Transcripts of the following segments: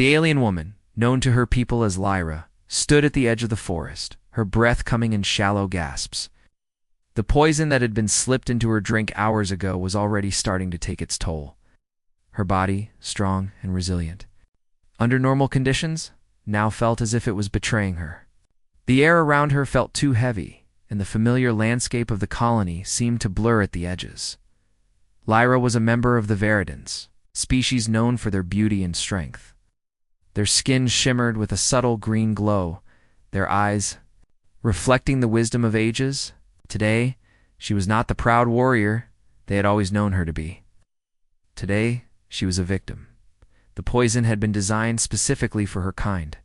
The alien woman, known to her people as Lyra, stood at the edge of the forest, her breath coming in shallow gasps. The poison that had been slipped into her drink hours ago was already starting to take its toll. Her body, strong and resilient, under normal conditions, now felt as if it was betraying her. The air around her felt too heavy, and the familiar landscape of the colony seemed to blur at the edges. Lyra was a member of the Veridans, species known for their beauty and strength. Their skin shimmered with a subtle green glow, their eyes reflecting the wisdom of ages. Today, she was not the proud warrior they had always known her to be. Today, she was a victim. The poison had been designed specifically for her kind.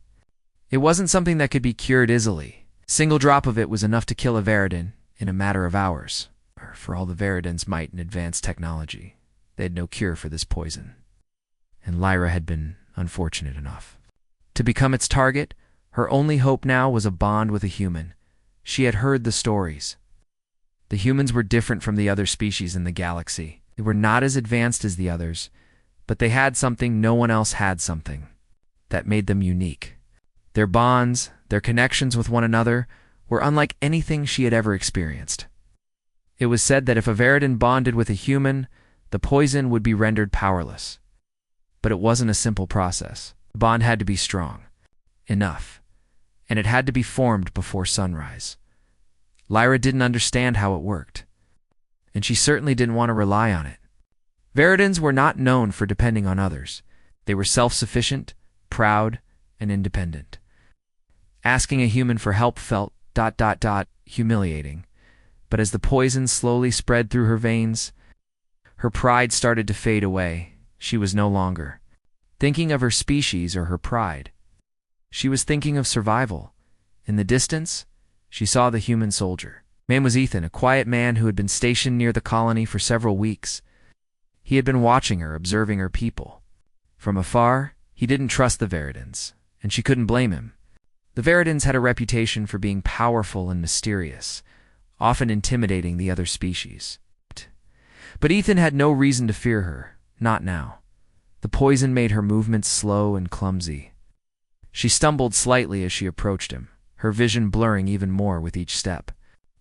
It wasn't something that could be cured easily. A single drop of it was enough to kill a Veridan in a matter of hours. For all the Veridans' might and advanced technology, they had no cure for this poison. And Lyra had been unfortunate enough to become its target. Her only hope now was a bond with a human. She had heard the stories. The humans were different from the other species in the galaxy. They were not as advanced as the others, but they had something no one else had, something that made them unique. Their bonds, their connections with one another, were unlike anything she had ever experienced. It was said that if a Veridan bonded with a human, the poison would be rendered powerless. But it wasn't a simple process. The bond had to be strong enough, and it had to be formed before sunrise. Lyra didn't understand how it worked, and she certainly didn't want to rely on it. Veridans were not known for depending on others. They were self-sufficient, proud, and independent. Asking a human for help felt ... humiliating. But as the poison slowly spread through her veins, her pride started to fade away. She was no longer thinking of her species or her pride. She was thinking of survival. In the distance, she saw the human soldier. Man was Ethan, a quiet man who had been stationed near the colony for several weeks. He had been watching her, observing her people. From afar, he didn't trust the Veridans, and she couldn't blame him. The Veridans had a reputation for being powerful and mysterious, often intimidating the other species. But Ethan had no reason to fear her, not now. The poison made her movements slow and clumsy. She stumbled slightly as she approached him, her vision blurring even more with each step.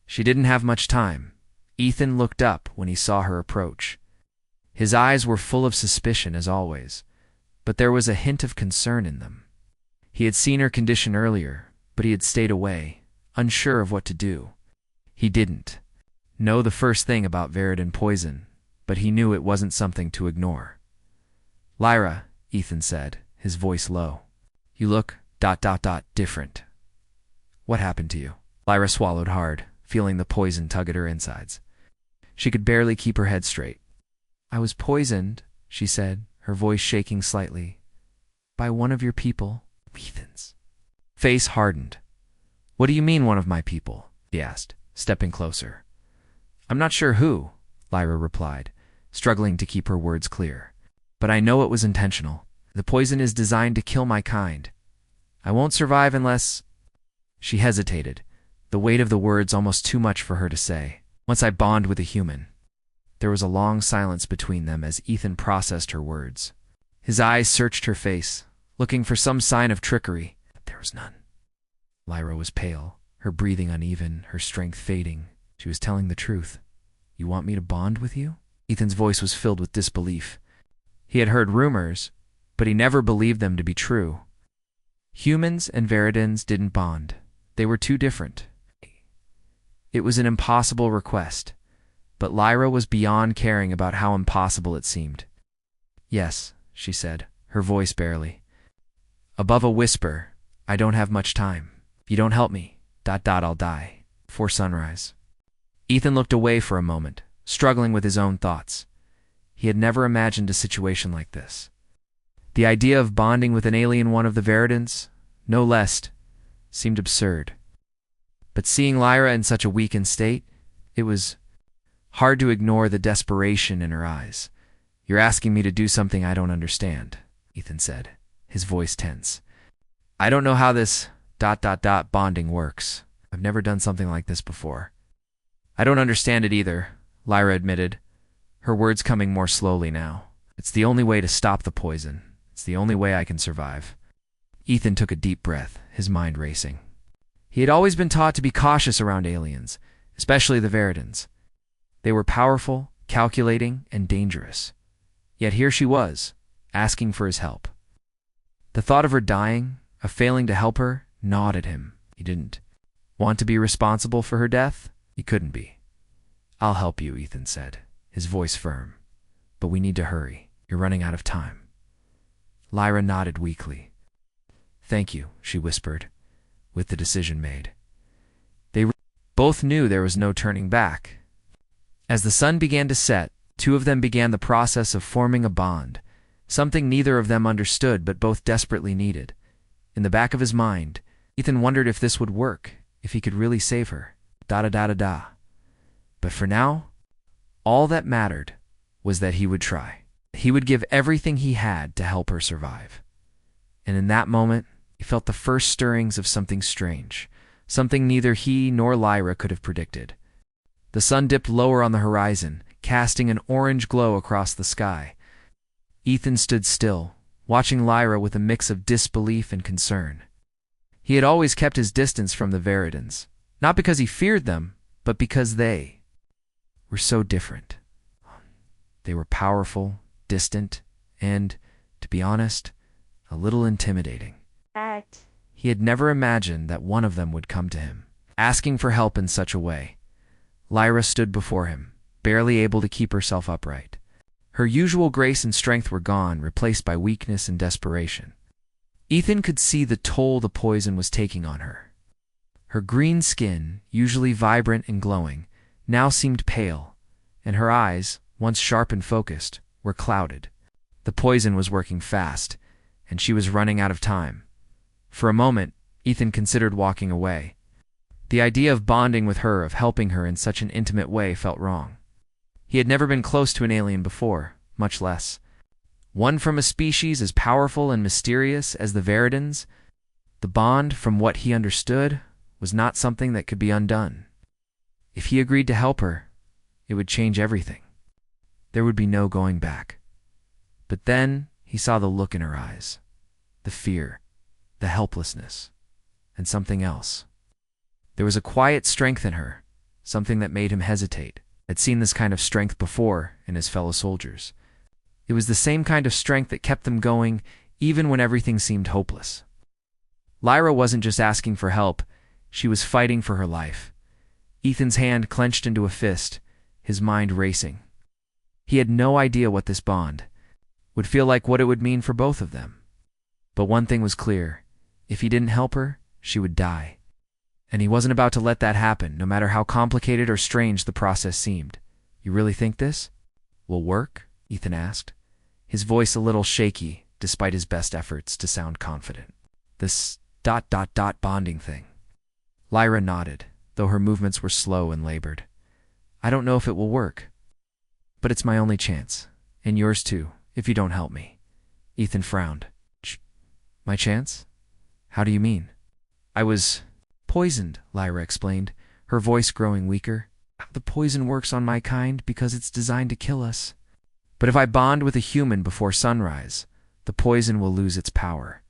She didn't have much time. Ethan looked up when he saw her approach. His eyes were full of suspicion as always, but there was a hint of concern in them. He had seen her condition earlier, but he had stayed away, unsure of what to do. He didn't know the first thing about Veridan poison, but he knew it wasn't something to ignore. "Lyra," Ethan said, his voice low. "You look ... different. What happened to you?" Lyra swallowed hard, feeling the poison tug at her insides. She could barely keep her head straight. "I was poisoned," she said, her voice shaking slightly, "by one of your people." Ethan's face hardened. "What do you mean, one of my people?" he asked, stepping closer. "I'm not sure who," Lyra replied, struggling to keep her words clear. "But I know it was intentional. The poison is designed to kill my kind. I won't survive unless—" She hesitated, the weight of the words almost too much for her to say. "Once I bond with a human." There was a long silence between them as Ethan processed her words. His eyes searched her face, looking for some sign of trickery, but there was none. Lyra was pale, her breathing uneven, her strength fading. She was telling the truth. "You want me to bond with you?" Ethan's voice was filled with disbelief. He had heard rumors, but he never believed them to be true. Humans and Veridans didn't bond. They were too different. It was an impossible request, but Lyra was beyond caring about how impossible it seemed. "Yes," she said, her voice barely. Above a whisper, "I don't have much time. If you don't help me, ... I'll die before sunrise." Ethan looked away for a moment, struggling with his own thoughts. He had never imagined a situation like this. The idea of bonding with an alien, one of the Veridans, no less, seemed absurd. But seeing Lyra in such a weakened state, it was hard to ignore the desperation in her eyes. "You're asking me to do something I don't understand," Ethan said, his voice tense. "I don't know how this ... bonding works. I've never done something like this before." "I don't understand it either," Lyra admitted, her words coming more slowly now. "It's the only way to stop the poison, It's the only way I can survive. Ethan took a deep breath, his mind racing. He had always been taught to be cautious around aliens, especially the Veridans. They were powerful, calculating, and dangerous. Yet here she was, asking for his help. The thought of her dying, of failing to help her, gnawed at him. He didn't want to be responsible for her death. He couldn't be. "I'll help you," Ethan said, his voice firm. "But we need to hurry. You're running out of time." Lyra nodded weakly. "Thank you," she whispered, with the decision made. They both knew there was no turning back. As the sun began to set, two of them began the process of forming a bond, something neither of them understood but both desperately needed. In the back of his mind, Ethan wondered if this would work, if he could really save her. Da-da-da-da-da. But for now, all that mattered was that he would try. He would give everything he had to help her survive. And in that moment, he felt the first stirrings of something strange, something neither he nor Lyra could have predicted. The sun dipped lower on the horizon, casting an orange glow across the sky. Ethan stood still, watching Lyra with a mix of disbelief and concern. He had always kept his distance from the Veridans, not because he feared them, but because they were so different. They were powerful, distant, and, to be honest, a little intimidating. He had never imagined that one of them would come to him, asking for help in such a way. Lyra stood before him, barely able to keep herself upright. Her usual grace and strength were gone, replaced by weakness and desperation. Ethan could see the toll the poison was taking on her. Her green skin, usually vibrant and glowing, now seemed pale, and her eyes, once sharp and focused, were clouded. The poison was working fast, and she was running out of time. For a moment, Ethan considered walking away. The idea of bonding with her, of helping her in such an intimate way, felt wrong. He had never been close to an alien before, much less one from a species as powerful and mysterious as the Veridans. The bond, from what he understood, was not something that could be undone. If he agreed to help her, it would change everything. There would be no going back. But then he saw the look in her eyes, the fear, the helplessness, and something else. There was a quiet strength in her, something that made him hesitate. Had seen this kind of strength before in his fellow soldiers. It was the same kind of strength that kept them going even when everything seemed hopeless. Lyra wasn't just asking for help, she was fighting for her life. Ethan's hand clenched into a fist, his mind racing. He had no idea what this bond would feel like, what it would mean for both of them. But one thing was clear: if he didn't help her, she would die. And he wasn't about to let that happen, no matter how complicated or strange the process seemed. "You really think this will work?" Ethan asked, his voice a little shaky despite his best efforts to sound confident. "This ... bonding thing." Lyra nodded, though her movements were slow and labored. "I don't know if it will work, but it's my only chance, and yours too, if you don't help me." Ethan frowned. "My chance? How do you mean?" "I was poisoned," Lyra explained, her voice growing weaker. "The poison works on my kind because it's designed to kill us. But if I bond with a human before sunrise, the poison will lose its power.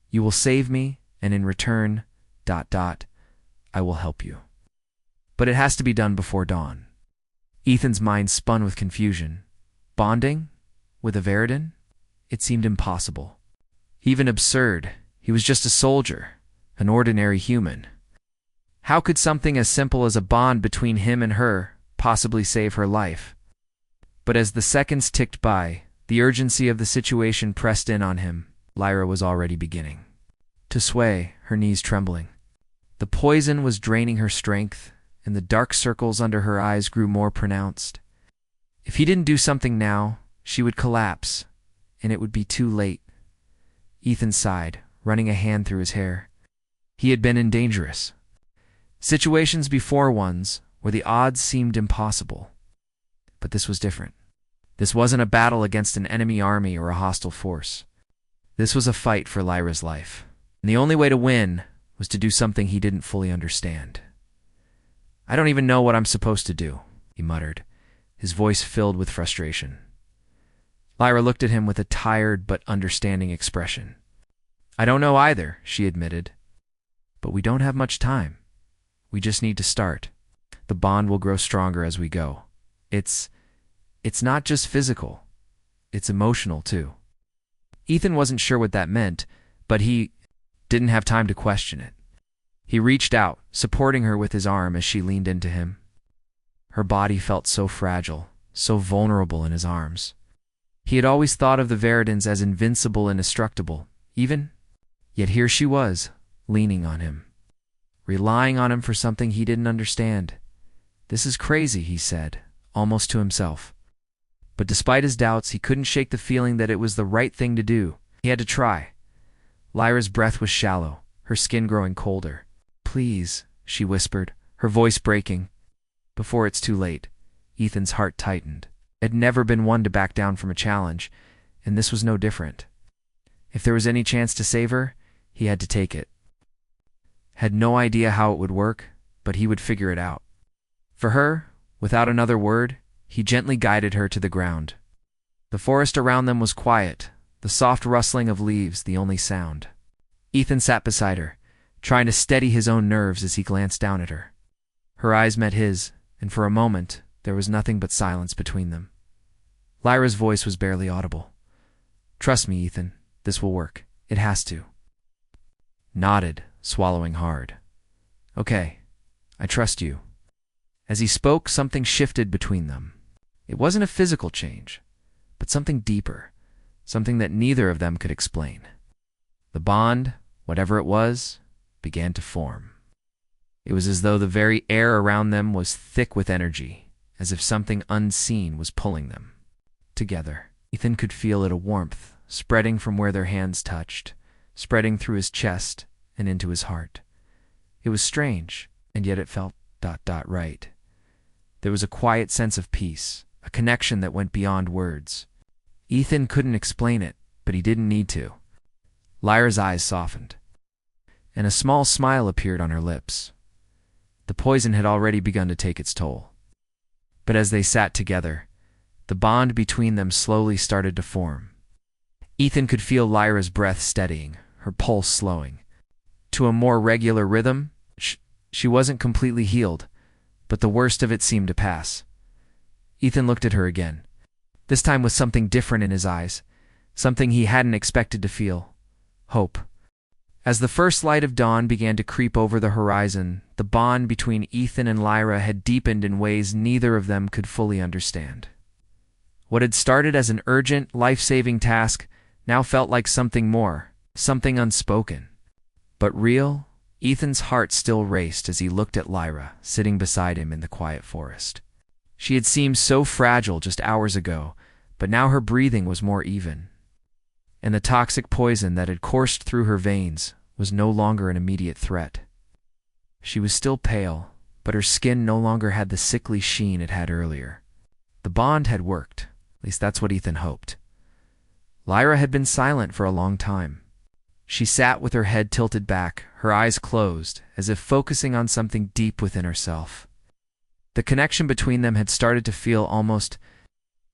You will save me, and in return, ... I will help you. But it has to be done before dawn." Ethan's mind spun with confusion. Bonding? With a Veridan? It seemed impossible. Even absurd. He was just a soldier, an ordinary human. How could something as simple as a bond between him and her possibly save her life? But as the seconds ticked by, the urgency of the situation pressed in on him. Lyra was already beginning to sway, her knees trembling. The poison was draining her strength, and the dark circles under her eyes grew more pronounced. If he didn't do something now, she would collapse, and it would be too late. Ethan sighed, running a hand through his hair. He had been in dangerous situations before, ones where the odds seemed impossible. But this was different. This wasn't a battle against an enemy army or a hostile force. This was a fight for Lyra's life. And the only way to win was to do something he didn't fully understand. "I don't even know what I'm supposed to do," he muttered, his voice filled with frustration. Lyra looked at him with a tired but understanding expression. I don't know either, she admitted. But we don't have much time. We just need to start. The bond will grow stronger as we go. It's not just physical. It's emotional, too. Ethan wasn't sure what that meant, but he didn't have time to question it. He reached out, supporting her with his arm as she leaned into him. Her body felt so fragile, so vulnerable in his arms. He had always thought of the Veridans as invincible and indestructible, yet here she was, leaning on him, relying on him for something he didn't understand. This is crazy, he said, almost to himself. But despite his doubts, he couldn't shake the feeling that it was the right thing to do. He had to try. Lyra's breath was shallow, her skin growing colder. Please, she whispered, her voice breaking. Before it's too late, Ethan's heart tightened. He had never been one to back down from a challenge, and this was no different. If there was any chance to save her, he had to take it. Had no idea how it would work, but he would figure it out. For her, without another word, he gently guided her to the ground. The forest around them was quiet, the soft rustling of leaves the only sound. Ethan sat beside her, trying to steady his own nerves as he glanced down at her. Her eyes met his, and for a moment, there was nothing but silence between them. Lyra's voice was barely audible. Trust me, Ethan, this will work. It has to. Nodded, swallowing hard. Okay, I trust you. As he spoke, something shifted between them. It wasn't a physical change, but something deeper, something that neither of them could explain. The bond, whatever it was, began to form. It was as though the very air around them was thick with energy, as if something unseen was pulling them together. Ethan could feel it, a warmth, spreading from where their hands touched, spreading through his chest and into his heart. It was strange, and yet it felt right. There was a quiet sense of peace, a connection that went beyond words. Ethan couldn't explain it, but he didn't need to. Lyra's eyes softened, and a small smile appeared on her lips. The poison had already begun to take its toll. But as they sat together, the bond between them slowly started to form. Ethan could feel Lyra's breath steadying, her pulse slowing. To a more regular rhythm, she wasn't completely healed, but the worst of it seemed to pass. Ethan looked at her again, this time with something different in his eyes, something he hadn't expected to feel. Hope. As the first light of dawn began to creep over the horizon, the bond between Ethan and Lyra had deepened in ways neither of them could fully understand. What had started as an urgent, life-saving task now felt like something more, something unspoken. But real. Ethan's heart still raced as he looked at Lyra, sitting beside him in the quiet forest. She had seemed so fragile just hours ago, but now her breathing was more even. And the toxic poison that had coursed through her veins was no longer an immediate threat. She was still pale, but her skin no longer had the sickly sheen it had earlier. The bond had worked, at least that's what Ethan hoped. Lyra had been silent for a long time. She sat with her head tilted back, her eyes closed, as if focusing on something deep within herself. The connection between them had started to feel almost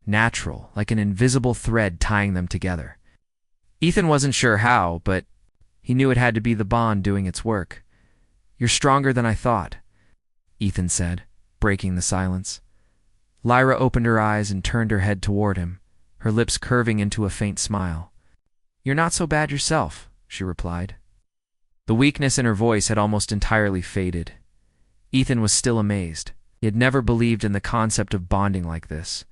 natural, like an invisible thread tying them together. Ethan wasn't sure how, but he knew it had to be the bond doing its work. You're stronger than I thought, Ethan said, breaking the silence. Lyra opened her eyes and turned her head toward him, her lips curving into a faint smile. You're not so bad yourself, she replied. The weakness in her voice had almost entirely faded. Ethan was still amazed. He had never believed in the concept of bonding like this.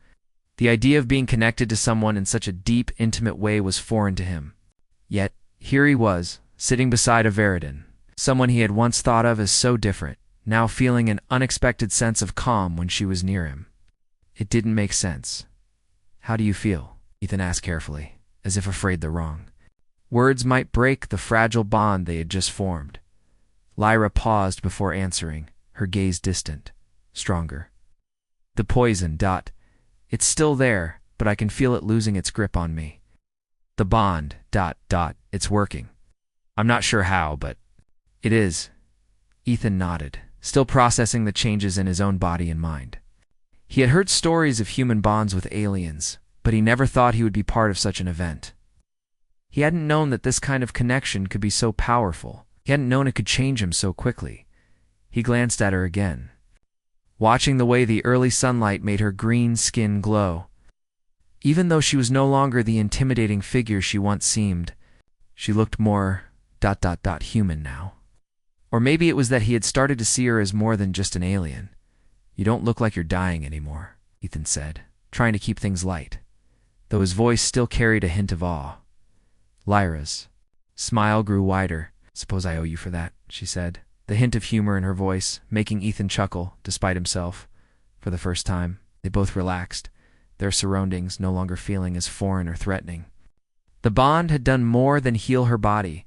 The idea of being connected to someone in such a deep, intimate way was foreign to him. Yet, here he was, sitting beside a Veridan, someone he had once thought of as so different, now feeling an unexpected sense of calm when she was near him. It didn't make sense. How do you feel? Ethan asked carefully, as if afraid the wrong. Words might break the fragile bond they had just formed. Lyra paused before answering, her gaze distant, stronger. The poison. It's still there, but I can feel it losing its grip on me. The bond. It's working. I'm not sure how, but it is. Ethan nodded, still processing the changes in his own body and mind. He had heard stories of human bonds with aliens, but he never thought he would be part of such an event. He hadn't known that this kind of connection could be so powerful. He hadn't known it could change him so quickly. He glanced at her again, watching the way the early sunlight made her green skin glow. Even though she was no longer the intimidating figure she once seemed, she looked more ... human now. Or maybe it was that he had started to see her as more than just an alien. "You don't look like you're dying anymore," Ethan said, trying to keep things light, though his voice still carried a hint of awe. Lyra's smile grew wider. "Suppose I owe you for that," she said, the hint of humor in her voice making Ethan chuckle despite himself. For the first time, they both relaxed, their surroundings no longer feeling as foreign or threatening. The bond had done more than heal her body.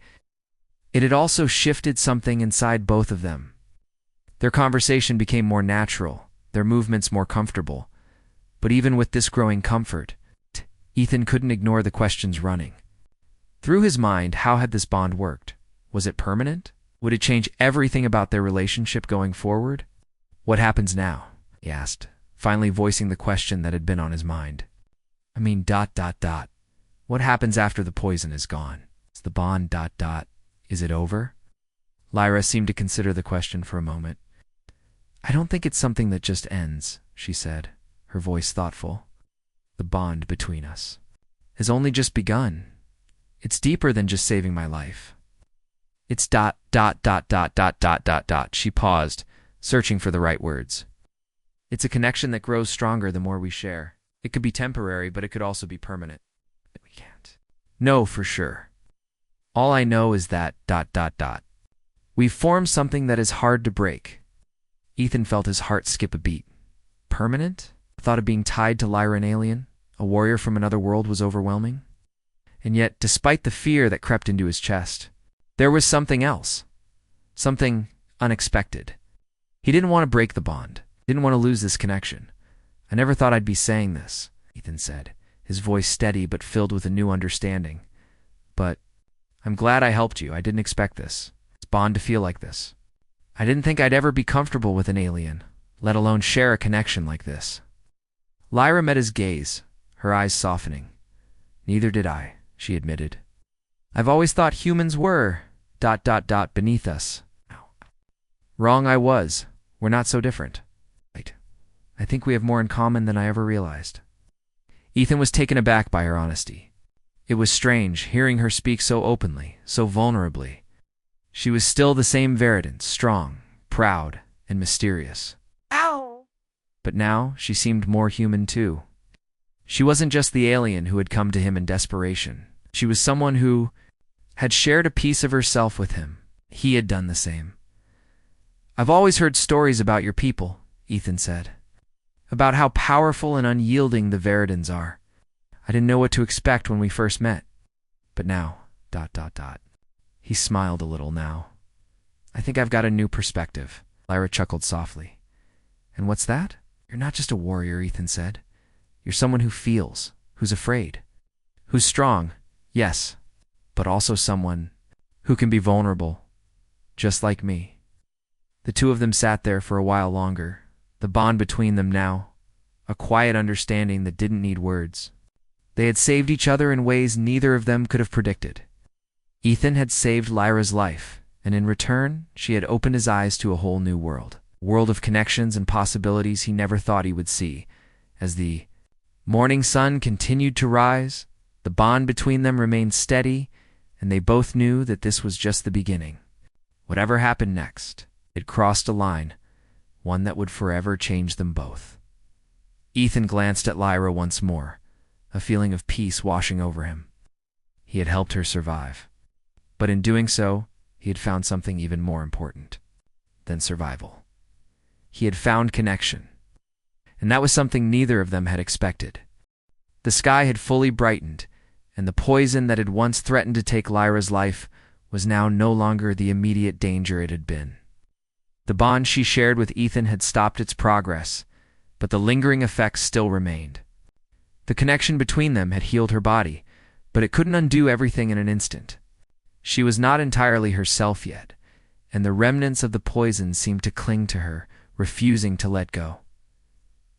It had also shifted something inside both of them. Their conversation became more natural, their movements more comfortable. But even with this growing comfort, Ethan couldn't ignore the questions running through his mind. How had this bond worked? Was it permanent? Would it change everything about their relationship going forward? "What happens now?" he asked, finally voicing the question that had been on his mind. "I mean ... What happens after the poison is gone? Is the bond ... Is it over?" Lyra seemed to consider the question for a moment. "I don't think it's something that just ends," she said, her voice thoughtful. "The bond between us has only just begun. It's deeper than just saving my life. It's ... She paused, searching for the right words. "It's a connection that grows stronger the more we share. It could be temporary, but it could also be permanent. We can't know for sure. All I know is that ... We've formed something that is hard to break." Ethan felt his heart skip a beat. Permanent? The thought of being tied to Lyra, an alien, a warrior from another world, was overwhelming. And yet, despite the fear that crept into his chest, there was something else. Something unexpected. He didn't want to break the bond. Didn't want to lose this connection. "I never thought I'd be saying this," Ethan said, his voice steady but filled with a new understanding. "But I'm glad I helped you. I didn't expect this bond to feel like this. I didn't think I'd ever be comfortable with an alien, let alone share a connection like this." Lyra met his gaze, her eyes softening. "Neither did I," she admitted. "I've always thought humans were ... beneath us. Wrong I was. We're not so different. Right. I think we have more in common than I ever realized." Ethan was taken aback by her honesty. It was strange, hearing her speak so openly, so vulnerably. She was still the same Verdant, strong, proud, and mysterious. Ow! But now she seemed more human too. She wasn't just the alien who had come to him in desperation. She was someone who had shared a piece of herself with him. He had done the same. "I've always heard stories about your people," Ethan said. "About how powerful and unyielding the Verdans are. I didn't know what to expect when we first met. But now... He smiled a little now. "I think I've got a new perspective." Lyra chuckled softly. "And what's that?" "You're not just a warrior," Ethan said. "You're someone who feels, who's afraid, who's strong, yes, but also someone who can be vulnerable, just like me." The two of them sat there for a while longer, the bond between them now, a quiet understanding that didn't need words. They had saved each other in ways neither of them could have predicted. Ethan had saved Lyra's life, and in return, she had opened his eyes to a whole new world. A world of connections and possibilities he never thought he would see. As the morning sun continued to rise, the bond between them remained steady, and they both knew that this was just the beginning. Whatever happened next, it crossed a line, one that would forever change them both. Ethan glanced at Lyra once more, a feeling of peace washing over him. He had helped her survive. But in doing so, he had found something even more important than survival. He had found connection. And that was something neither of them had expected. The sky had fully brightened, and the poison that had once threatened to take Lyra's life was now no longer the immediate danger it had been. The bond she shared with Ethan had stopped its progress, but the lingering effects still remained. The connection between them had healed her body, but it couldn't undo everything in an instant. She was not entirely herself yet, and the remnants of the poison seemed to cling to her, refusing to let go.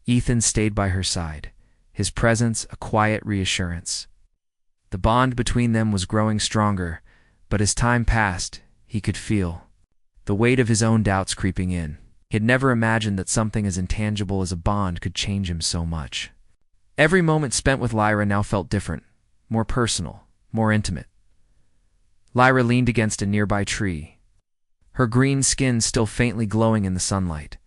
Ethan stayed by her side, his presence a quiet reassurance. The bond between them was growing stronger, but as time passed, he could feel the weight of his own doubts creeping in. He had never imagined that something as intangible as a bond could change him so much. Every moment spent with Lyra now felt different, more personal, more intimate. Lyra leaned against a nearby tree, her green skin still faintly glowing in the sunlight.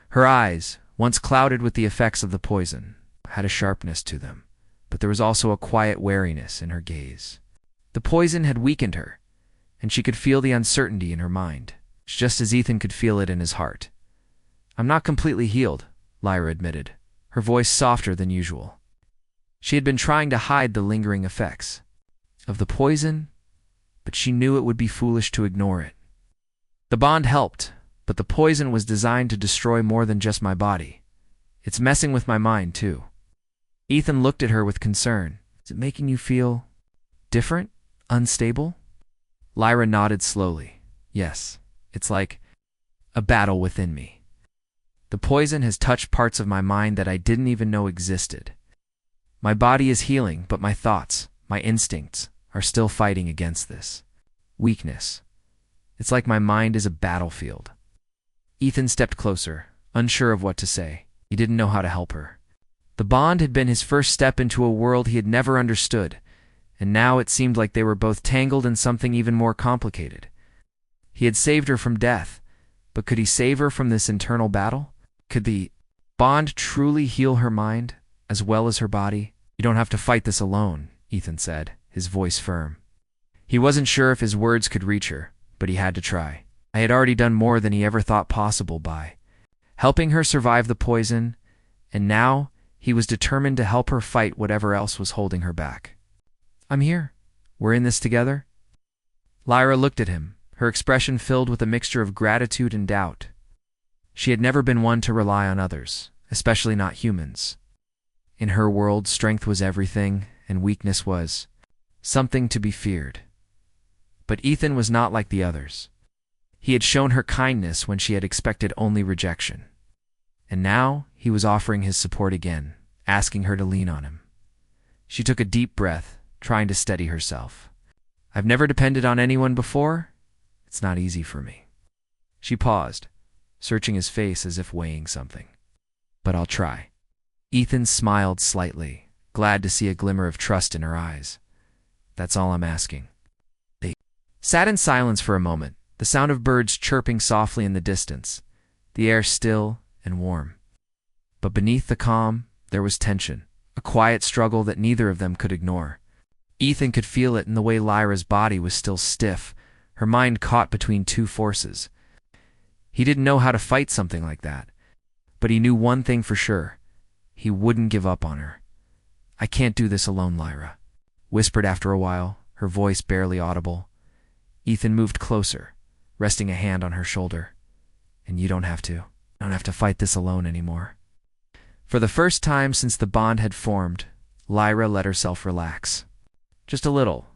Her eyes, once clouded with the effects of the poison, had a sharpness to them, but there was also a quiet wariness in her gaze. The poison had weakened her, and she could feel the uncertainty in her mind, just as Ethan could feel it in his heart. "I'm not completely healed," Lyra admitted, her voice softer than usual. She had been trying to hide the lingering effects of the poison, but she knew it would be foolish to ignore it. "The bond helped, but the poison was designed to destroy more than just my body. It's messing with my mind, too." Ethan looked at her with concern. "Is it making you feel different? Unstable?" Lyra nodded slowly. "Yes, it's like a battle within me. The poison has touched parts of my mind that I didn't even know existed. My body is healing, but my thoughts, my instincts, are still fighting against this weakness. It's like my mind is a battlefield." Ethan stepped closer, unsure of what to say. He didn't know how to help her. The bond had been his first step into a world he had never understood, and now it seemed like they were both tangled in something even more complicated. He had saved her from death, but could he save her from this internal battle? Could the bond truly heal her mind, as well as her body? "You don't have to fight this alone," Ethan said, his voice firm. He wasn't sure if his words could reach her, but he had to try. I had already done more than he ever thought possible by helping her survive the poison, and now he was determined to help her fight whatever else was holding her back. "I'm here. We're in this together." Lyra looked at him, her expression filled with a mixture of gratitude and doubt. She had never been one to rely on others, especially not humans. In her world, strength was everything, and weakness was something to be feared. But Ethan was not like the others. He had shown her kindness when she had expected only rejection. And now he was offering his support again, asking her to lean on him. She took a deep breath, trying to steady herself. "I've never depended on anyone before. It's not easy for me." She paused, searching his face as if weighing something. "But I'll try." Ethan smiled slightly, glad to see a glimmer of trust in her eyes. "That's all I'm asking." They sat in silence for a moment, the sound of birds chirping softly in the distance, the air still and warm. But beneath the calm, there was tension, a quiet struggle that neither of them could ignore. Ethan could feel it in the way Lyra's body was still stiff, her mind caught between two forces. He didn't know how to fight something like that, but he knew one thing for sure. He wouldn't give up on her. "I can't do this alone, Lyra," whispered after a while, her voice barely audible. Ethan moved closer, resting a hand on her shoulder. "And you don't have to. I don't have to fight this alone anymore." For the first time since the bond had formed, Lyra let herself relax. Just a little.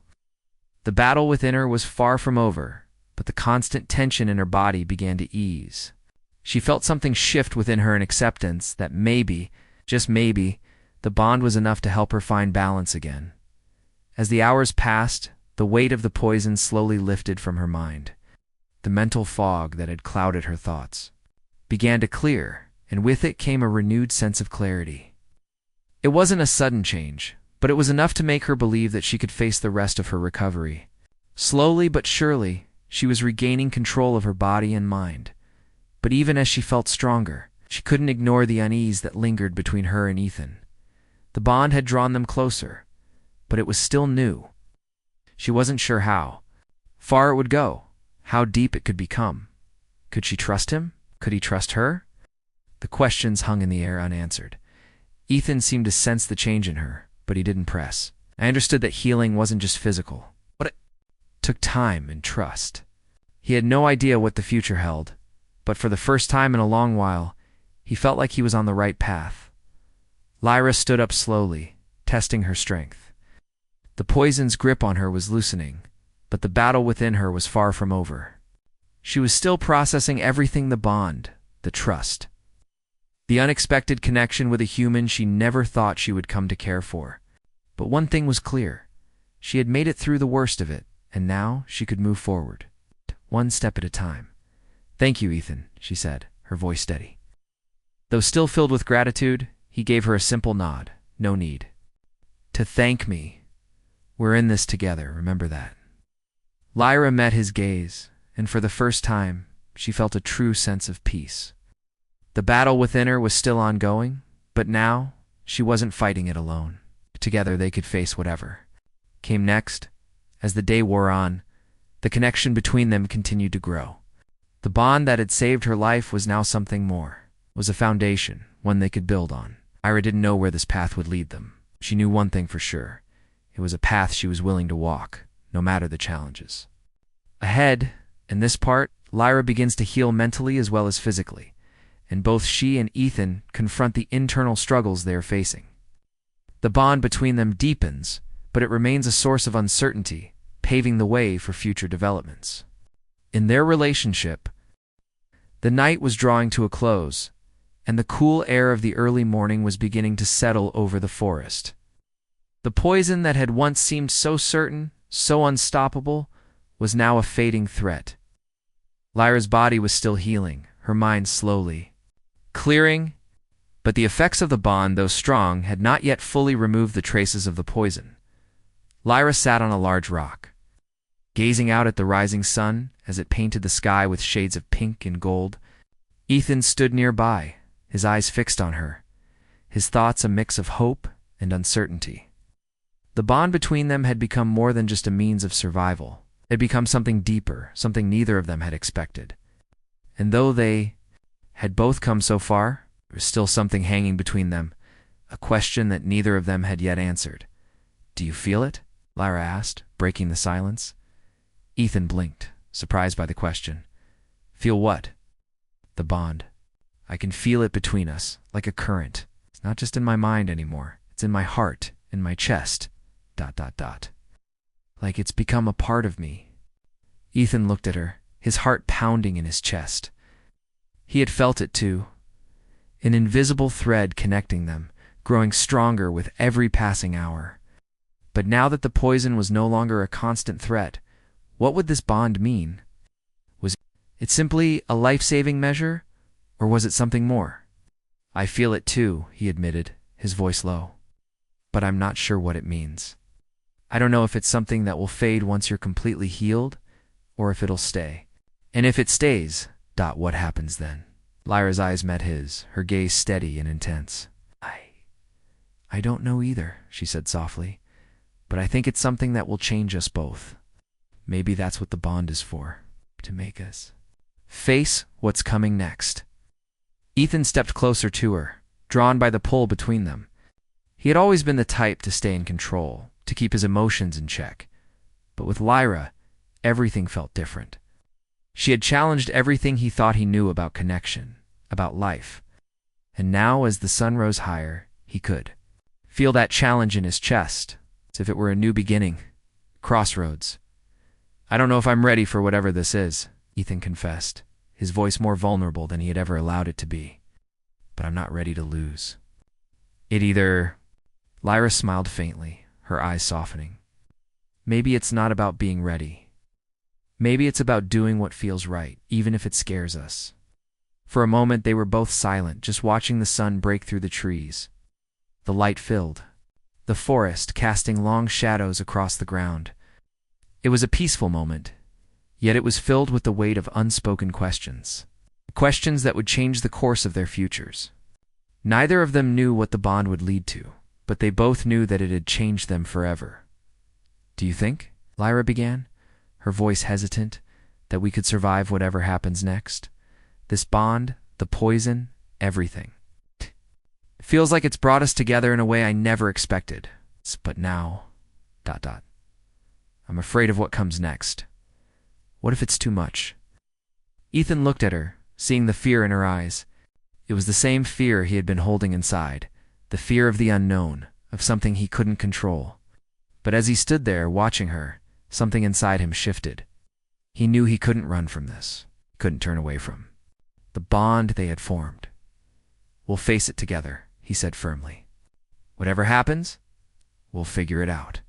The battle within her was far from over, but the constant tension in her body began to ease. She felt something shift within her in acceptance that maybe, just maybe, the bond was enough to help her find balance again. As the hours passed, the weight of the poison slowly lifted from her mind. The mental fog that had clouded her thoughts began to clear, and with it came a renewed sense of clarity. It wasn't a sudden change, but it was enough to make her believe that she could face the rest of her recovery. Slowly but surely, she was regaining control of her body and mind. But even as she felt stronger, she couldn't ignore the unease that lingered between her and Ethan. The bond had drawn them closer, but it was still new. She wasn't sure how far it would go, how deep it could become. Could she trust him? Could he trust her? The questions hung in the air unanswered. Ethan seemed to sense the change in her, but he didn't press. I understood that healing wasn't just physical, but it took time and trust. He had no idea what the future held, but for the first time in a long while, he felt like he was on the right path. Lyra stood up slowly, testing her strength. The poison's grip on her was loosening, but the battle within her was far from over. She was still processing everything: the bond, the trust, The unexpected connection with a human she never thought she would come to care for. But one thing was clear. She had made it through the worst of it, and now she could move forward, one step at a time. "Thank you, Ethan," she said, her voice steady. Though still filled with gratitude, he gave her a simple nod. "No need to thank me. We're in this together, remember that." Lyra met his gaze, and for the first time, she felt a true sense of peace. The battle within her was still ongoing, but now she wasn't fighting it alone. Together they could face whatever came next. As the day wore on, the connection between them continued to grow. The bond that had saved her life was now something more, was a foundation, one they could build on. Lyra didn't know where this path would lead them. She knew one thing for sure. It was a path she was willing to walk, no matter the challenges. Ahead, in this part, Lyra begins to heal mentally as well as physically, and both she and Ethan confront the internal struggles they are facing. The bond between them deepens, but it remains a source of uncertainty, paving the way for future developments. In their relationship, the night was drawing to a close, and the cool air of the early morning was beginning to settle over the forest. The poison that had once seemed so certain, so unstoppable, was now a fading threat. Lyra's body was still healing, her mind slowly clearing, but the effects of the bond, though strong, had not yet fully removed the traces of the poison. Lyra sat on a large rock, gazing out at the rising sun as it painted the sky with shades of pink and gold. Ethan stood nearby, his eyes fixed on her, his thoughts a mix of hope and uncertainty. The bond between them had become more than just a means of survival. It had become something deeper, something neither of them had expected. And though they had both come so far, there was still something hanging between them, a question that neither of them had yet answered. "Do you feel it?" Lyra asked, breaking the silence. Ethan blinked, surprised by the question. "Feel what?" "The bond. I can feel it between us, like a current. It's not just in my mind anymore. It's in my heart, in my chest. ... Like it's become a part of me." Ethan looked at her, his heart pounding in his chest. He had felt it too, an invisible thread connecting them, growing stronger with every passing hour. But now that the poison was no longer a constant threat, what would this bond mean? Was it simply a life-saving measure, or was it something more? "I feel it too," he admitted, his voice low. "But I'm not sure what it means. I don't know if it's something that will fade once you're completely healed, or if it'll stay. And if it stays, what happens then?" Lyra's eyes met his, her gaze steady and intense. I don't know either," she said softly, "but I think it's something that will change us both. Maybe that's what the bond is for, to make us face what's coming next." Ethan stepped closer to her, drawn by the pull between them. He had always been the type to stay in control, to keep his emotions in check. But with Lyra, everything felt different. She had challenged everything he thought he knew about connection, about life. And now, as the sun rose higher, he could feel that challenge in his chest, as if it were a new beginning. Crossroads. "I don't know if I'm ready for whatever this is," Ethan confessed, his voice more vulnerable than he had ever allowed it to be. "But I'm not ready to lose. It either..." Lyra smiled faintly, her eyes softening. "Maybe it's not about being ready. Maybe it's about doing what feels right, even if it scares us." For a moment they were both silent, just watching the sun break through the trees. The light filled the forest, casting long shadows across the ground. It was a peaceful moment, yet it was filled with the weight of unspoken questions. Questions that would change the course of their futures. Neither of them knew what the bond would lead to, but they both knew that it had changed them forever. "Do you think," Lyra began, her voice hesitant, "that we could survive whatever happens next? This bond, the poison, everything. It feels like it's brought us together in a way I never expected. But now... I'm afraid of what comes next. What if it's too much?" Ethan looked at her, seeing the fear in her eyes. It was the same fear he had been holding inside, the fear of the unknown, of something he couldn't control. But as he stood there, watching her, something inside him shifted. He knew he couldn't run from this, couldn't turn away from the bond they had formed. We'll face it together, he said firmly. Whatever happens, we'll figure it out.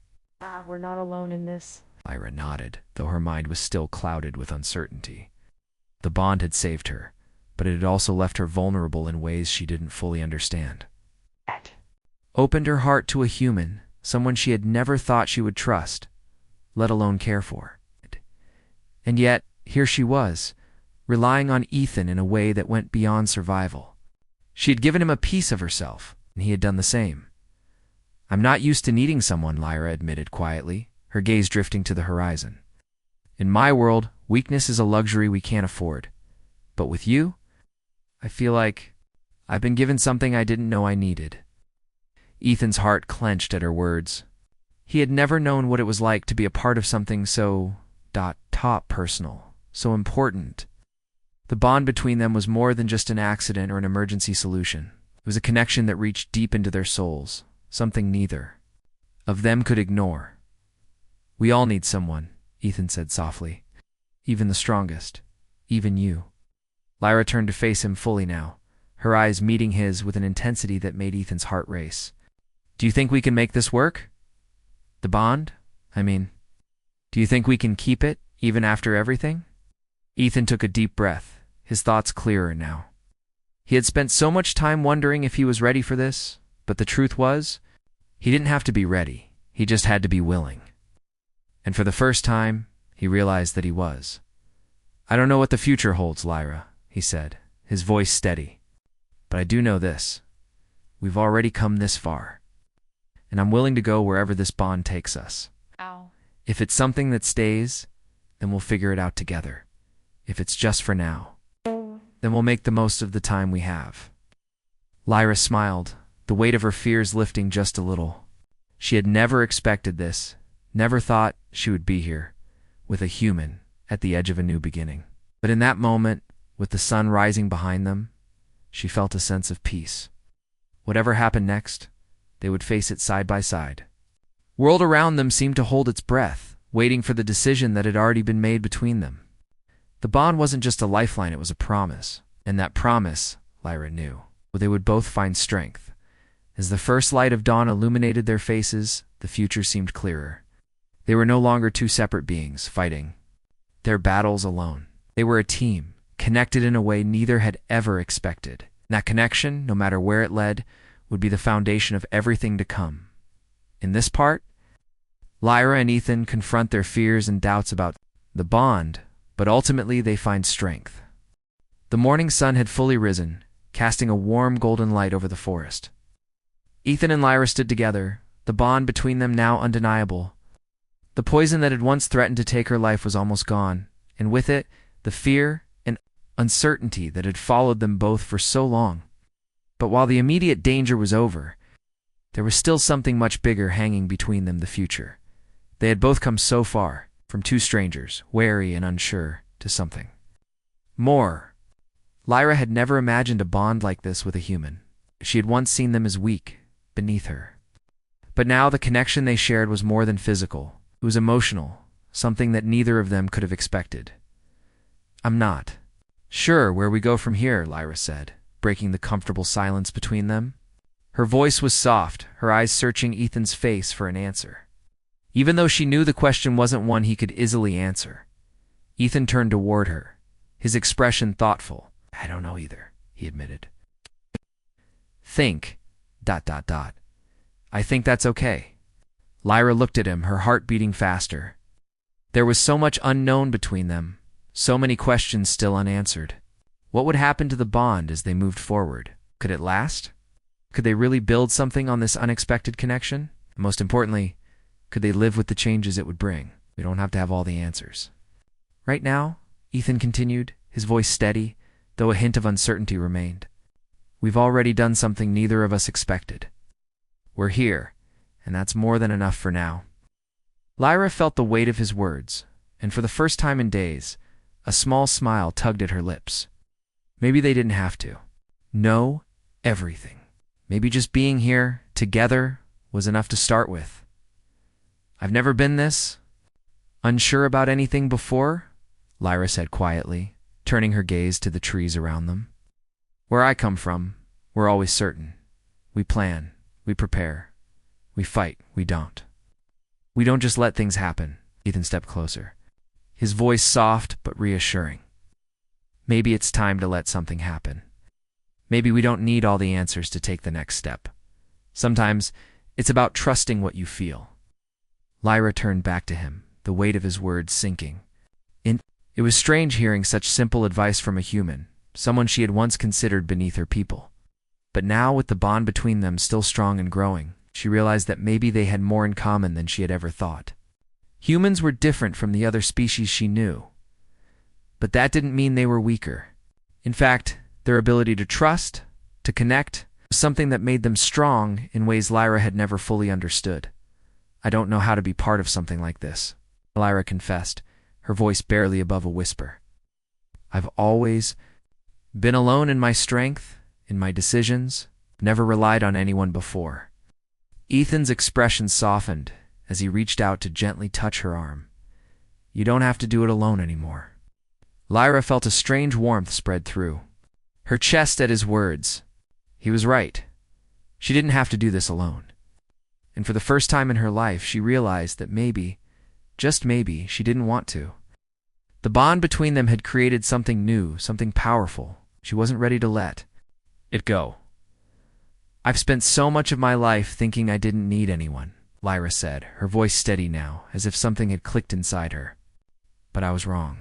We're not alone in this. Lyra nodded, though her mind was still clouded with uncertainty. The bond had saved her, but it had also left her vulnerable in ways she didn't fully understand. Opened her heart to a human, someone she had never thought she would trust, let alone care for. And yet, here she was, relying on Ethan in a way that went beyond survival. She had given him a piece of herself, and he had done the same. I'm not used to needing someone, Lyra admitted quietly, her gaze drifting to the horizon. In my world, weakness is a luxury we can't afford. But with you, I feel like I've been given something I didn't know I needed. Ethan's heart clenched at her words. He had never known what it was like to be a part of something so top personal, so important. The bond between them was more than just an accident or an emergency solution. It was a connection that reached deep into their souls, something neither of them could ignore. We all need someone, Ethan said softly. Even the strongest. Even you. Lyra turned to face him fully now, her eyes meeting his with an intensity that made Ethan's heart race. Do you think we can make this work? The bond? I mean, do you think we can keep it, even after everything? Ethan took a deep breath, his thoughts clearer now. He had spent so much time wondering if he was ready for this, but the truth was, he didn't have to be ready, he just had to be willing. And for the first time, he realized that he was. I don't know what the future holds, Lyra, he said, his voice steady. But I do know this. We've already come this far. And I'm willing to go wherever this bond takes us. Ow. If it's something that stays, then we'll figure it out together. If it's just for now, then we'll make the most of the time we have. Lyra smiled, the weight of her fears lifting just a little. She had never expected this, never thought she would be here, with a human, at the edge of a new beginning. But in that moment, with the sun rising behind them, she felt a sense of peace. Whatever happened next, they would face it side by side. World around them seemed to hold its breath, waiting for the decision that had already been made between them. The bond wasn't just a lifeline, it was a promise. And that promise, Lyra knew, they would both find strength. As the first light of dawn illuminated their faces, the future seemed clearer. They were no longer two separate beings, fighting their battles alone. They were a team, connected in a way neither had ever expected. And that connection, no matter where it led, would be the foundation of everything to come. In this part, Lyra and Ethan confront their fears and doubts about the bond, but ultimately they find strength. The morning sun had fully risen, casting a warm golden light over the forest. Ethan and Lyra stood together, the bond between them now undeniable. The poison that had once threatened to take her life was almost gone, and with it, the fear and uncertainty that had followed them both for so long. But while the immediate danger was over, there was still something much bigger hanging between them, the future. They had both come so far, from two strangers, wary and unsure, to something more. Lyra had never imagined a bond like this with a human. She had once seen them as weak, beneath her. But now the connection they shared was more than physical. It was emotional, something that neither of them could have expected. I'm not sure where we go from here, Lyra said, breaking the comfortable silence between them. Her voice was soft, her eyes searching Ethan's face for an answer. Even though she knew the question wasn't one he could easily answer. Ethan turned toward her, his expression thoughtful. I don't know either, he admitted. Think, ... I think that's okay. Lyra looked at him, her heart beating faster. There was so much unknown between them, so many questions still unanswered. What would happen to the bond as they moved forward? Could it last? Could they really build something on this unexpected connection? Most importantly, could they live with the changes it would bring? We don't have to have all the answers. Right now, Ethan continued, his voice steady, though a hint of uncertainty remained. We've already done something neither of us expected. We're here, and that's more than enough for now. Lyra felt the weight of his words, and for the first time in days, a small smile tugged at her lips. Maybe they didn't have to know everything. Maybe just being here, together, was enough to start with. I've never been this unsure about anything before, Lyra said quietly, turning her gaze to the trees around them. Where I come from, We're always certain. We plan. We prepare. We fight. We don't. We don't just let things happen. Ethan stepped closer, his voice soft but reassuring. Maybe it's time to let something happen. Maybe we don't need all the answers to take the next step. Sometimes it's about trusting what you feel. Lyra turned back to him, the weight of his words sinking. It was strange hearing such simple advice from a human, someone she had once considered beneath her people. But now, with the bond between them still strong and growing, she realized that maybe they had more in common than she had ever thought. Humans were different from the other species she knew, but that didn't mean they were weaker. In fact, their ability to trust, to connect, was something that made them strong in ways Lyra had never fully understood. I don't know how to be part of something like this, Lyra confessed, her voice barely above a whisper. I've always been alone in my strength, in my decisions, never relied on anyone before. Ethan's expression softened as he reached out to gently touch her arm. You don't have to do it alone anymore. Lyra felt a strange warmth spread through her chest at his words. He was right. She didn't have to do this alone. And for the first time in her life, she realized that maybe, just maybe, she didn't want to. The bond between them had created something new, something powerful. She wasn't ready to let it go. I've spent so much of my life thinking I didn't need anyone, Lyra said, her voice steady now, as if something had clicked inside her. But I was wrong.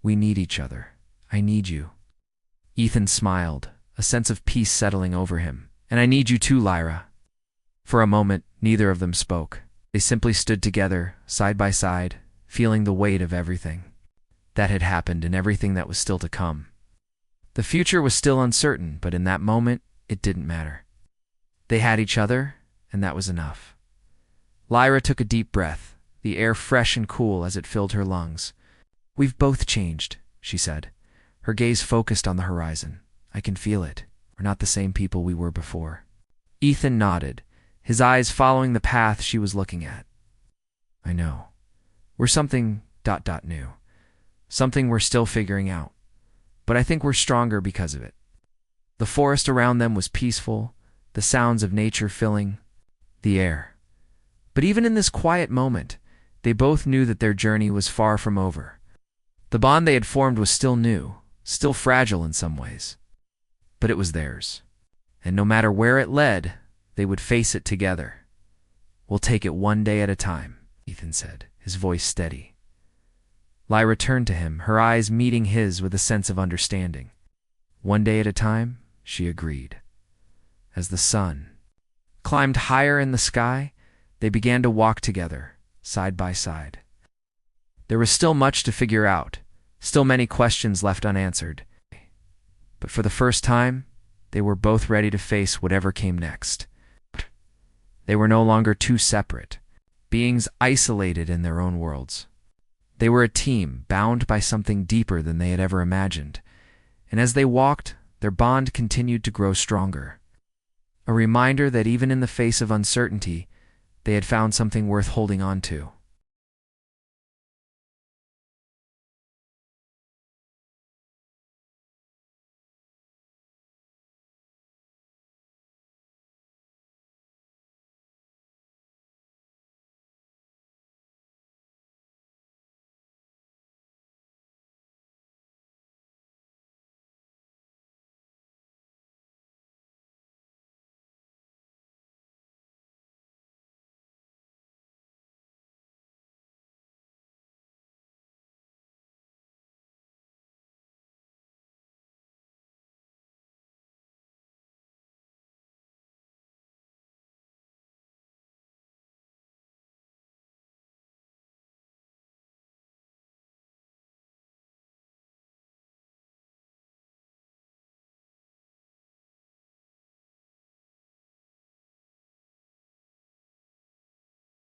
We need each other. I need you. Ethan smiled, a sense of peace settling over him. And I need you too, Lyra. For a moment, neither of them spoke. They simply stood together, side by side, feeling the weight of everything that had happened and everything that was still to come. The future was still uncertain, but in that moment, it didn't matter. They had each other, and that was enough. Lyra took a deep breath, the air fresh and cool as it filled her lungs. We've both changed, she said, her gaze focused on the horizon. I can feel it. We're not the same people we were before. Ethan nodded, his eyes following the path she was looking at. I know. We're something ... new. Something we're still figuring out. But I think we're stronger because of it. The forest around them was peaceful, the sounds of nature filling the air. But even in this quiet moment, they both knew that their journey was far from over. The bond they had formed was still new, still fragile in some ways. But it was theirs. And no matter where it led, they would face it together. We'll take it one day at a time, Ethan said, his voice steady. Lyra turned to him, her eyes meeting his with a sense of understanding. One day at a time, she agreed. As the sun climbed higher in the sky, they began to walk together, side by side. There was still much to figure out, still many questions left unanswered. But for the first time, they were both ready to face whatever came next. They were no longer two separate beings isolated in their own worlds. They were a team bound by something deeper than they had ever imagined, and as they walked, their bond continued to grow stronger. A reminder that even in the face of uncertainty, they had found something worth holding on to.